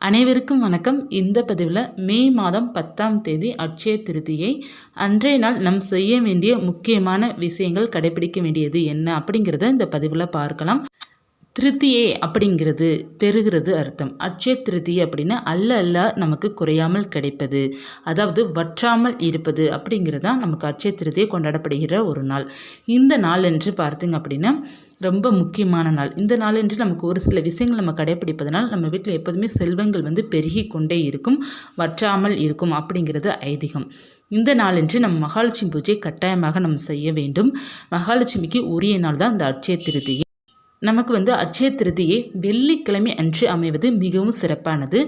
அனைவருக்கும் வணக்கம். இந்த பதிவில் மே மாதம் 10ஆம் தேதி அட்சய திருதியை அன்றைய நாள் நம் செய்ய வேண்டிய முக்கியமான விஷயங்கள் கடைபிடிக்க வேண்டியது என்ன அப்படிங்கிறத இந்த பதிவில் பார்க்கலாம். திருத்தியை அப்படிங்கிறது பெறுகிறது அர்த்தம். அட்சய திருத்தியை அப்படின்னா அல்ல நமக்கு குறையாமல் கிடைப்பது, அதாவது வற்றாமல் இருப்பது அப்படிங்கிறதா நமக்கு அட்சய திருத்தியை கொண்டாடப்படுகிற ஒரு நாள். இந்த நாள் என்று பார்த்தீங்க அப்படின்னா ரொம்ப முக்கியமான நாள். இந்த நாள் என்று நமக்கு ஒரு சில விஷயங்கள் நம்ம கடைப்பிடிப்பதனால் நம்ம வீட்டில் எப்போதுமே செல்வங்கள் பெருகி கொண்டே இருக்கும், வற்றாமல் இருக்கும் அப்படிங்கிறது ஐதீகம். இந்த நாளன்று நம்ம மகாலட்சுமி பூஜை கட்டாயமாக நம்ம செய்ய வேண்டும். மகாலட்சுமிக்கு உரிய நாள் தான் இந்த அட்சய திருதியை. நமக்கு அட்சய திருதியை வெள்ளிக்கிழமை அன்று அமைவது மிகவும் சிறப்பானது.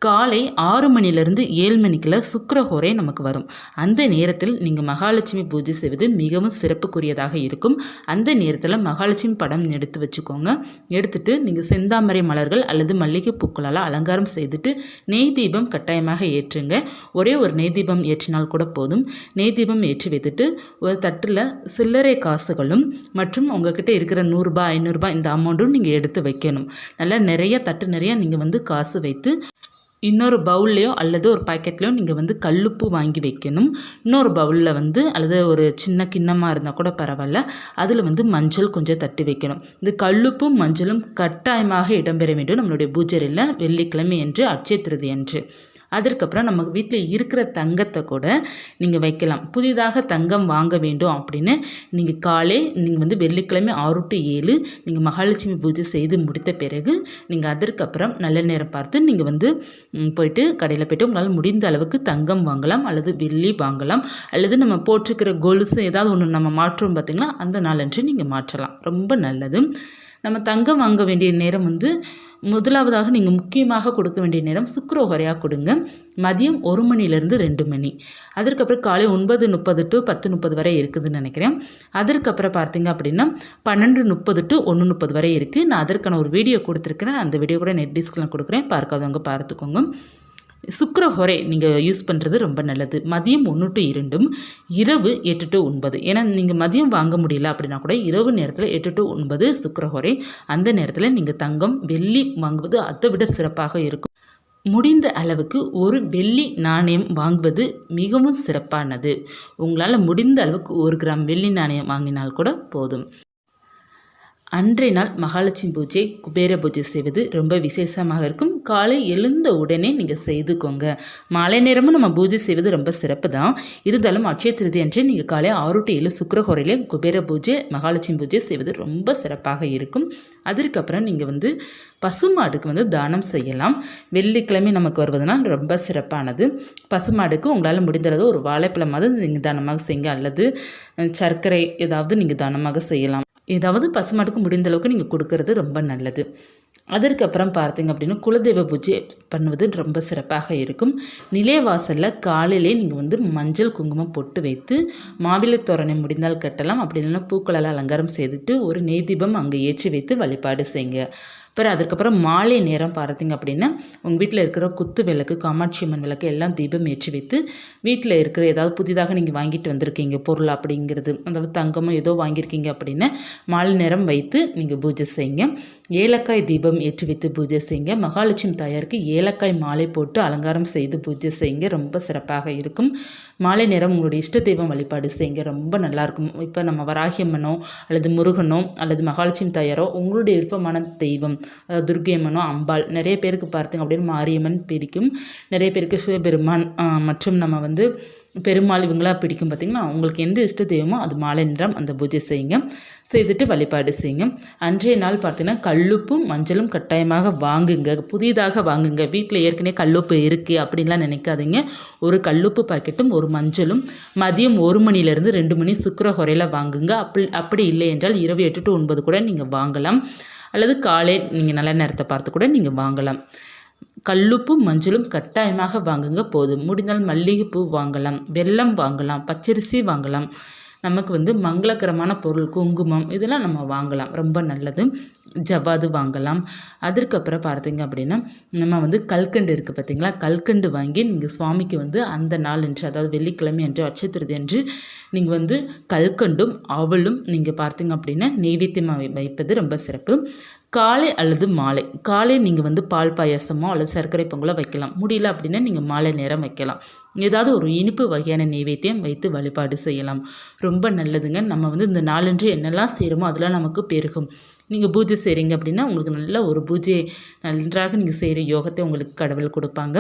காலை 6 மணிலிருந்து 7 மணிக்குள்ள சுக்கிரஹோரை நமக்கு வரும். அந்த நேரத்தில் நீங்கள் மகாலட்சுமி பூஜை செய்வது மிகவும் சிறப்புக்குரியதாக இருக்கும். அந்த நேரத்தில் மகாலட்சுமி படம் எடுத்து வச்சுக்கோங்க. எடுத்துட்டு நீங்கள் செந்தாமரை மலர்கள் அல்லது மல்லிகை பூக்களால் அலங்காரம் செய்துட்டு நெய் தீபம் கட்டாயமாக ஏற்றுங்க. ஒரே ஒரு நெய் தீபம் ஏற்றினால் கூட போதும். நெய் தீபம் ஏற்றி வைத்துட்டு ஒரு தட்டில் சில்லறை காசுகளும் மற்றும் உங்ககிட்ட இருக்கிற 100 ரூபாய் 500 ரூபாய் இந்த அமௌண்ட்டும் நீங்கள் எடுத்து வைக்கணும். நல்லா நிறைய தட்டு நிறைய நீங்கள் காசு வைத்து இன்னொரு பவுல்லையோ அல்லது ஒரு பாக்கெட்லையோ நீங்கள் கல்லுப்பு வாங்கி வைக்கணும். இன்னொரு பவுலில் அல்லது ஒரு சின்ன கிண்ணமாக இருந்தால் கூட பரவாயில்ல, அதில் மஞ்சள் கொஞ்சம் தட்டி வைக்கணும். இந்த கல்லுப்பும் மஞ்சளும் கட்டாயமாக இடம்பெற வேண்டும் நம்மளுடைய பூஜையில் வெள்ளிக்கிழமை என்று அட்சய திருதி அன்று. அதற்கப்புறம் நம்ம வீட்டில் இருக்கிற தங்கத்தை கூட நீங்கள் வைக்கலாம். புதிதாக தங்கம் வாங்க வேண்டும் அப்படின்னு நீங்கள் காலை நீங்கள் வெள்ளிக்கிழமை 6 to 7 நீங்கள் மகாலட்சுமி பூஜை செய்து முடித்த பிறகு நீங்கள் அதற்கப்புறம் நல்ல நேரம் பார்த்து நீங்கள் போயிட்டு கடையில் போய்ட்டு உங்களால் முடிந்த அளவுக்கு தங்கம் வாங்கலாம் அல்லது வெள்ளி வாங்கலாம், அல்லது நம்ம போட்டிருக்கிற கொலுசு ஏதாவது ஒன்று நம்ம மாற்றோம் பார்த்திங்களா, அந்த நாளன்று நீங்கள் மாற்றலாம். ரொம்ப நல்லது. நம்ம தங்கம் வாங்க வேண்டிய நேரம் முதலாவதாக நீங்கள் முக்கியமாக கொடுக்க வேண்டிய நேரம் சுக்கிரஹோரையாக கொடுங்க. மதியம் 1 மணிலேருந்து 2 மணி. அதற்கப்புறம் காலை 9:30 to 10:30 வரை இருக்குதுன்னு நினைக்கிறேன். அதற்கப்புறம் பார்த்தீங்க அப்படின்னா 12:30 to 1:30 வரை இருக்குது. நான் அதற்கான ஒரு வீடியோ கொடுத்துருக்கிறேன். அந்த வீடியோ கூட நெட் டிஸ்கில் கொடுக்குறேன், பார்க்காதவங்க பார்த்துக்கோங்க. சுக்கிரஹோரை நீங்கள் யூஸ் பண்ணுறது ரொம்ப நல்லது. மதியம் 1 to 2, இரவு 8 to 9. ஏன்னா நீங்கள் மதியம் வாங்க முடியல அப்படின்னா கூட இரவு நேரத்தில் 8 to 9 சுக்கிரஹோரை. அந்த நேரத்தில் நீங்கள் தங்கம் வெள்ளி வாங்குவது அதை விட சிறப்பாக இருக்கும். முடிந்த அளவுக்கு ஒரு வெள்ளி நாணயம் வாங்குவது மிகவும் சிறப்பானது. உங்களால் முடிந்த அளவுக்கு 1 கிராம் வெள்ளி நாணயம் வாங்கினால் கூட போதும். அன்றைய நாள் மகாலட்சுமி பூஜை குபேர பூஜை செய்வது ரொம்ப விசேஷமாக இருக்கும். காலை எழுந்த உடனே நீங்கள் செய்துக்கோங்க. மாலை நேரமும் நம்ம பூஜை செய்வது ரொம்ப சிறப்பு தான். இருந்தாலும் அட்சய திருதி அன்று நீங்கள் காலை 6 to 7 சுக்கிரஹோரையிலே குபேர பூஜை மகாலட்சுமி பூஜை செய்வது ரொம்ப சிறப்பாக இருக்கும். அதற்கப்புறம் நீங்கள் பசுமாடுக்கு தானம் செய்யலாம். வெள்ளிக்கிழமை நமக்கு வருவதனால் ரொம்ப சிறப்பானது. பசுமாடுக்கு உங்களால் முடிந்தளவு ஒரு வாழைப்பழமாவது நீங்கள் தானமாக செய்யுங்க, அல்லது சர்க்கரை ஏதாவது நீங்கள் தானமாக செய்யலாம். ஏதாவது பசுமாட்டுக்கு முடிந்த அளவுக்கு நீங்கள் கொடுக்கறது ரொம்ப நல்லது. அதற்கப்புறம் பார்த்தீங்க அப்படின்னா குலதெய்வ பூஜை பண்ணுவது ரொம்ப சிறப்பாக இருக்கும். நிலைவாசலில் காலையிலே நீங்கள் மஞ்சள் குங்குமம் பொட்டு வைத்து மாவிலை தோரணை முடிந்தால் கட்டலாம். அப்படி இல்லைன்னா பூக்களால் அலங்காரம் செய்துட்டு ஒரு நெய் தீபம் அங்கே ஏற்றி வைத்து வழிபாடு செய்யுங்க. அப்புறம் அதுக்கப்புறம் மாலை நேரம் பார்த்தீங்க அப்படின்னா உங்கள் வீட்டில் இருக்கிற குத்து விளக்கு, காமாட்சி அம்மன் விளக்கு எல்லாம் தீபம் ஏற்றி வைத்து வீட்டில் இருக்கிற ஏதாவது புதிதாக நீங்கள் வாங்கிட்டு வந்திருக்கீங்க பொருள் அப்படிங்கிறது, அதாவது தங்கமோ ஏதோ வாங்கியிருக்கீங்க அப்படின்னா மாலை நேரம் வைத்து நீங்கள் பூஜை செய்யுங்க. ஏலக்காய் தீபம் ஏற்றி வைத்து பூஜை செய்யுங்க. மகாலட்சுமி தாயாருக்கு ஏலக்காய் மாலை போட்டு அலங்காரம் செய்து பூஜை செய்யுங்க. ரொம்ப சிறப்பாக இருக்கும். மாலை நேரம் உங்களுடைய இஷ்ட தெய்வம் வழிபாடு செய்யுங்க. ரொம்ப நல்லாயிருக்கும். இப்போ நம்ம வராகியம்மனோ அல்லது முருகனோ அல்லது மகாலட்சுமி தாயாரோ உங்களுடைய விருப்பமான தெய்வம், துர்க்கை அம்மனோ அம்பாள், நிறைய பேருக்கு பார்த்தீங்க அப்படின்னு மாரியம்மன் பிடிக்கும், நிறைய பேருக்கு சிவபெருமான் மற்றும் நம்ம பெருமாள் இவங்களாக பிடிக்கும். பார்த்திங்கன்னா உங்களுக்கு எந்த இஷ்ட தெய்வமோ அது மாலை நேரம் அந்த பூஜை செய்யுங்க. செய்துட்டு வழிபாடு செய்யுங்க. அன்றைய நாள் பார்த்தீங்கன்னா கல்லுப்பும் மஞ்சளும் கட்டாயமாக வாங்குங்க. புதிதாக வாங்குங்க. வீட்டில் ஏற்கனவே கல்லுப்பு இருக்குது அப்படின்லாம் நினைக்காதீங்க. ஒரு கல்லுப்பு பாக்கெட்டும் ஒரு மஞ்சளும் மதியம் 1 மணிலேருந்து 2 மணி சுக்கிரஹோரையில் வாங்குங்க. அப்படி இல்லை என்றால் இரவு 8 to 9 கூட நீங்கள் வாங்கலாம், அல்லது காலை நீங்கள் நல்ல நேரத்தை பார்த்து கூட நீங்கள் வாங்கலாம். கல்லுப்பும் மஞ்சளும் கட்டாயமாக வாங்குங்க. போதும். முடிந்தால் மல்லிகைப்பூ வாங்கலாம், வெல்லம் வாங்கலாம், பச்சரிசி வாங்கலாம். நமக்கு மங்களகரமான பொருள் குங்குமம் இதெல்லாம் நம்ம வாங்கலாம், ரொம்ப நல்லது. ஜவ்வாது வாங்கலாம். அதற்கப்புறம் பார்த்தீங்க அப்படின்னா நம்ம கல்கண்டு இருக்குது பார்த்திங்களா, கல்கண்டு வாங்கி நீங்கள் சுவாமிக்கு அந்த நாள் என்று, அதாவது வெள்ளிக்கிழமை என்று அட்சய திருதி என்று நீங்கள் கல்கண்டும் அவளும் நீங்கள் பார்த்தீங்க அப்படின்னா நெய்வேத்தியமாக வைப்பது ரொம்ப சிறப்பு. காலை அல்லது மாலை. காலை நீங்கள் வந்து பால் பாயாசமோ அல்லது சர்க்கரை பொங்கலோ வைக்கலாம். முடியல அப்படின்னா நீங்கள் மாலை நேரம் வைக்கலாம். ஏதாவது ஒரு இனிப்பு வகையான நெய்வேத்தியம் வைத்து வழிபாடு செய்யலாம். ரொம்ப நல்லதுங்க. நம்ம வந்து இந்த நாளன்று என்னெல்லாம் செய்கிறோமோ அதெல்லாம் நமக்கு பெருகும். நீங்கள் பூஜை செய்கிறீங்க அப்படின்னா உங்களுக்கு நல்ல ஒரு பூஜையை நன்றாக நீங்கள் செய்கிற யோகத்தை உங்களுக்கு கடவுள் கொடுப்பாங்க.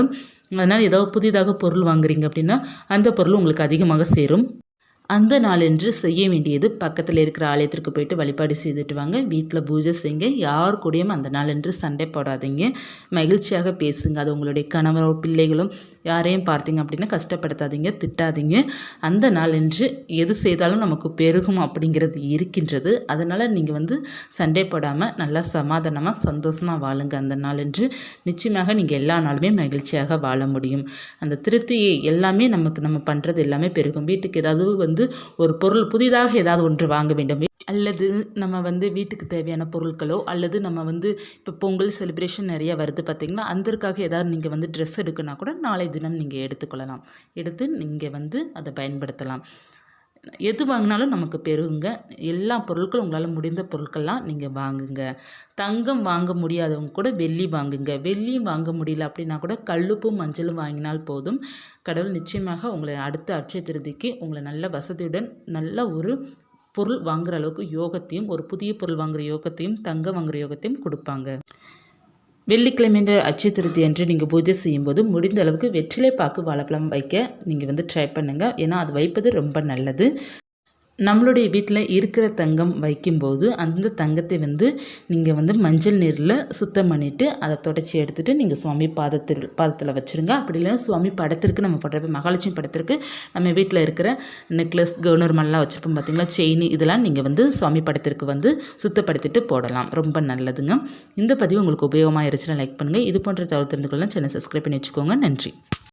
அதனால் ஏதாவது புதிதாக பொருள் வாங்குறீங்க அப்படின்னா அந்த பொருள் உங்களுக்கு அதிகமாக சேரும். அந்த நாளன்று செய்ய வேண்டியது பக்கத்தில் இருக்கிற ஆலயத்திற்கு போயிட்டு வழிபாடு செய்துட்டு வாங்க. வீட்டில் பூஜை செய்யுங்க. யார் கூடயும் அந்த நாளன்று சண்டை போடாதீங்க. மகிழ்ச்சியாக பேசுங்க. அது உங்களுடைய கணவரோ பிள்ளைகளும் யாரையும் பார்த்தீங்க அப்படின்னா கஷ்டப்படுத்தாதீங்க, திட்டாதீங்க. அந்த நாளன்று எது செய்தாலும் நமக்கு பெருகும் அப்படிங்கிறது இருக்கின்றது. அதனால் நீங்கள் வந்து சண்டை போடாமல் நல்லா சமாதானமாக சந்தோஷமாக வாழுங்க. அந்த நாளன்று நிச்சயமாக நீங்கள் எல்லா நாளுமே மகிழ்ச்சியாக வாழ முடியும். அந்த திருப்தியை எல்லாமே நம்ம பண்ணுறது எல்லாமே பெருகும். வீட்டுக்கு ஏதாவது ஒரு பொருள் புதிதாக ஏதாவது ஒன்று வாங்க வேண்டும், அல்லது நம்ம வந்து வீட்டுக்கு தேவையான பொருட்களோ அல்லது நம்ம வந்து இப்போ பொங்கல் செலிப்ரேஷன் நிறைய வருது பார்த்திங்கன்னா, அதற்காக ஏதாவது நீங்கள் வந்து ட்ரெஸ் எடுக்கணும்னா கூட நாளை தினம் நீங்கள் எடுத்துக்கொள்ளலாம். எடுத்து நீங்கள் வந்து அதை பயன்படுத்தலாம். எது வாங்கினாலும் நமக்கு பெருகுங்க. எல்லா பொருட்களும் உங்களால் முடிந்த பொருட்கள்லாம் நீங்கள் வாங்குங்க. தங்கம் வாங்க முடியாதவங்க கூட வெள்ளி வாங்குங்க. வெள்ளியும் வாங்க முடியல அப்படின்னா கூட கல்லுப்பும் மஞ்சளும் வாங்கினால் போதும். கடவுள் நிச்சயமாக உங்களை அடுத்த அட்சய திருதிக்கு உங்களை நல்ல வசதியுடன் நல்ல ஒரு பொருள் வாங்குகிற அளவுக்கு யோகத்தையும், ஒரு புதிய பொருள் வாங்குகிற யோகத்தையும், தங்கம் வாங்குகிற யோகத்தையும் கொடுப்பாங்க. வெள்ளிக்கிழமை அட்சய திருதி அன்று நீங்கள் பூஜை செய்யும்போது முடிந்த அளவுக்கு வெற்றிலை பாக்கு வாழைப்பழம் வைக்க நீங்கள் வந்து ட்ரை பண்ணுங்கள். ஏன்னா அது வைப்பது ரொம்ப நல்லது. நம்மளுடைய வீட்டில் இருக்கிற தங்கம் வைக்கும்போது அந்த தங்கத்தை வந்து நீங்கள் வந்து மஞ்சள் நீரில் சுத்தம் பண்ணிவிட்டு அதை தொடச்சி எடுத்துகிட்டு நீங்கள் சுவாமி பாதத்தில் வச்சுருங்க. அப்படி இல்லைன்னா சுவாமி படத்திற்கு நம்ம போடுற மகாலட்சுமி படத்திற்கு நம்ம வீட்டில் இருக்கிற நெக்லஸ், கவுனர் மாதிரிலாம் வச்சுருப்போம் பார்த்திங்களா, செயின், இதெல்லாம் நீங்கள் வந்து சுவாமி படத்திற்கு வந்து சுத்தப்படுத்திட்டு போடலாம். ரொம்ப நல்லதுங்க. இந்த பதிவு உங்களுக்கு உபயோகமாக இருந்துச்சுன்னா லைக் பண்ணுங்கள். இது போன்ற தகவல் தெரிந்து கொள்ளலாம் சேனல் சப்ஸ்கிரைப் பண்ணி வச்சுக்கோங்க. நன்றி.